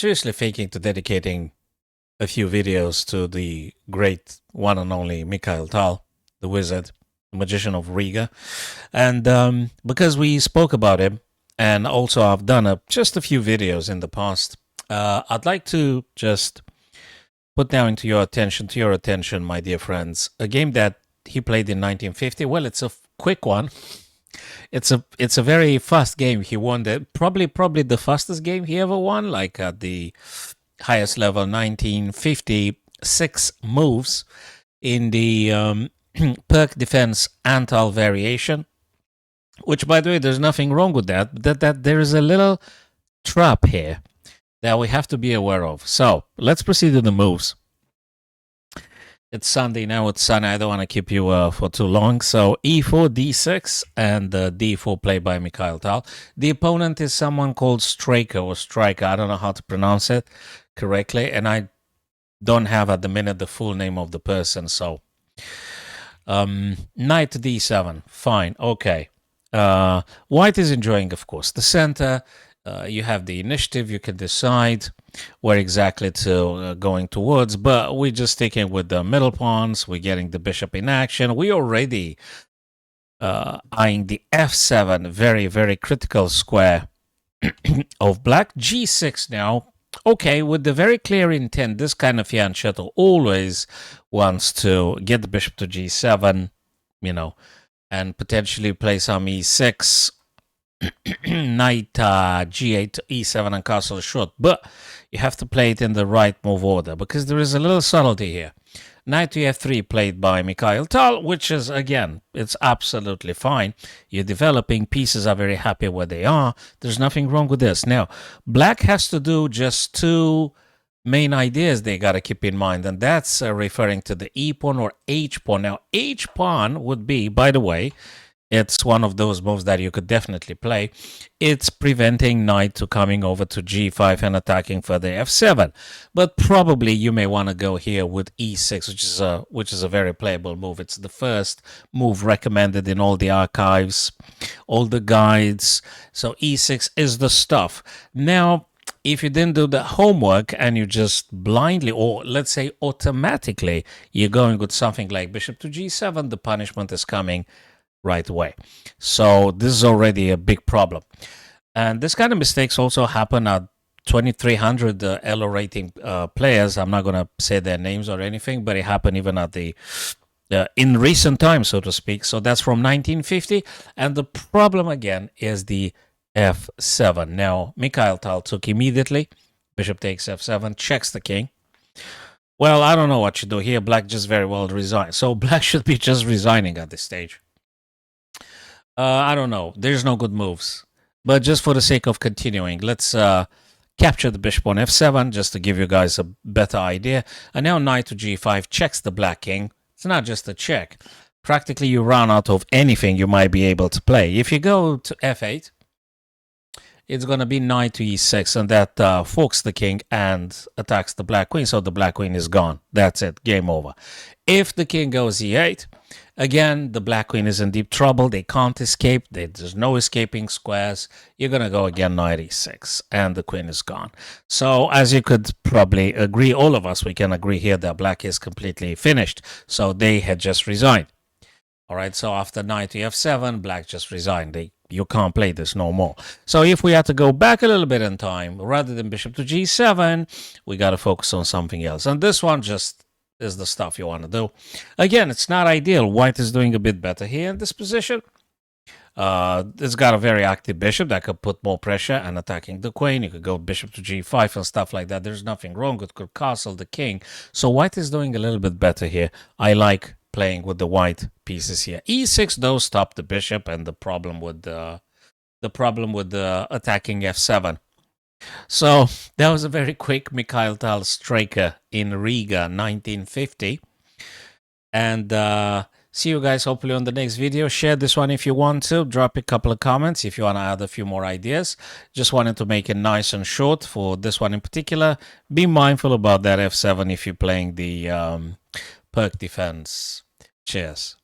seriously thinking to dedicating a few videos to the great one and only Mikhail Tal, the wizard, the magician of Riga. And because we spoke about him, and also I've done just a few videos in the past, I'd like to just put now to your attention, my dear friends, a game that he played in 1950. Well, it's a quick one. It's a very fast game. He won probably the fastest game he ever won, like at the highest level, 1956 moves in the Pirc Defense Antal variation. Which, by the way, there's nothing wrong with that. That there is a little trap here that we have to be aware of. So let's proceed to the moves. It's Sunday now. It's sunny. I don't want to keep you for too long. So e4, d6, and d4 played by Mikhail Tal. The opponent is someone called Striker or Striker. I don't know how to pronounce it correctly, and I don't have at the minute the full name of the person. So knight to d7. Fine. Okay. White is enjoying, of course, the center. You have the initiative. You can decide where exactly to going towards, but we're just sticking with the middle pawns. We're getting the bishop in action. We already eyeing the f7, very, very critical square of black. g6 now. Okay, with the very clear intent, this kind of fianchetto always wants to get the bishop to g7, you know, and potentially play some e6, knight g8 to e7 and castle short. But you have to play it in the right move order because there is a little subtlety here. Knight to f3 played by Mikhail Tal, which is, again, it's absolutely fine. You're developing, pieces are very happy where they are. There's nothing wrong with this. Now, black has to do just two main ideas they got to keep in mind, and that's referring to the e-pawn or h-pawn. Now, h-pawn would be, by the way, it's one of those moves that you could definitely play. It's preventing knight to coming over to g5 and attacking for the f7. But probably you may want to go here with e6, which is a very playable move. It's the first move recommended in all the archives, all the guides. So e6 is the stuff. Now, if you didn't do the homework and you just blindly, or let's say automatically, you're going with something like bishop to g7, the punishment is coming right away. So this is already a big problem. And this kind of mistakes also happen at 2300 ELO rating players. I'm not going to say their names or anything, but it happened even at the in recent times, so to speak. So that's from 1950. And the problem again is the f7. Now, Mikhail Tal took immediately. Bishop takes f7, checks the king. Well, I don't know what you do here. Black just very well resigned. So black should be just resigning at this stage. I don't know. There's no good moves. But just for the sake of continuing, let's capture the bishop on f7 just to give you guys a better idea. And now knight to g5 checks the black king. It's not just a check. Practically you run out of anything you might be able to play. If you go to f8, it's going to be knight to e6, and that forks the king and attacks the black queen. So the black queen is gone. That's it. Game over. If the king goes e8, again, the black queen is in deep trouble. They can't escape. There's no escaping squares. You're going to go again knight e6, and the queen is gone. So as you could probably agree, all of us, we can agree here that black is completely finished. So they had just resigned. All right, so after knight to f7, black just resigned. You can't play this no more. So if we had to go back a little bit in time, rather than bishop to g7, we got to focus on something else. And this one just is the stuff you want to do. Again, it's not ideal. White is doing a bit better here in this position. It's got a very active bishop that could put more pressure and attacking the queen. You could go bishop to g5 and stuff like that. There's nothing wrong. It could castle the king. So white is doing a little bit better here. I like playing with the white pieces here. e6 though stop the bishop and the problem with the attacking f7. So that was a very quick Mikhail Tal striker in Riga 1950. And see you guys hopefully on the next video. Share this one if you want to. Drop a couple of comments if you want to add a few more ideas. Just wanted to make it nice and short for this one in particular. Be mindful about that f7 if you're playing the Pirc Defense. Cheers.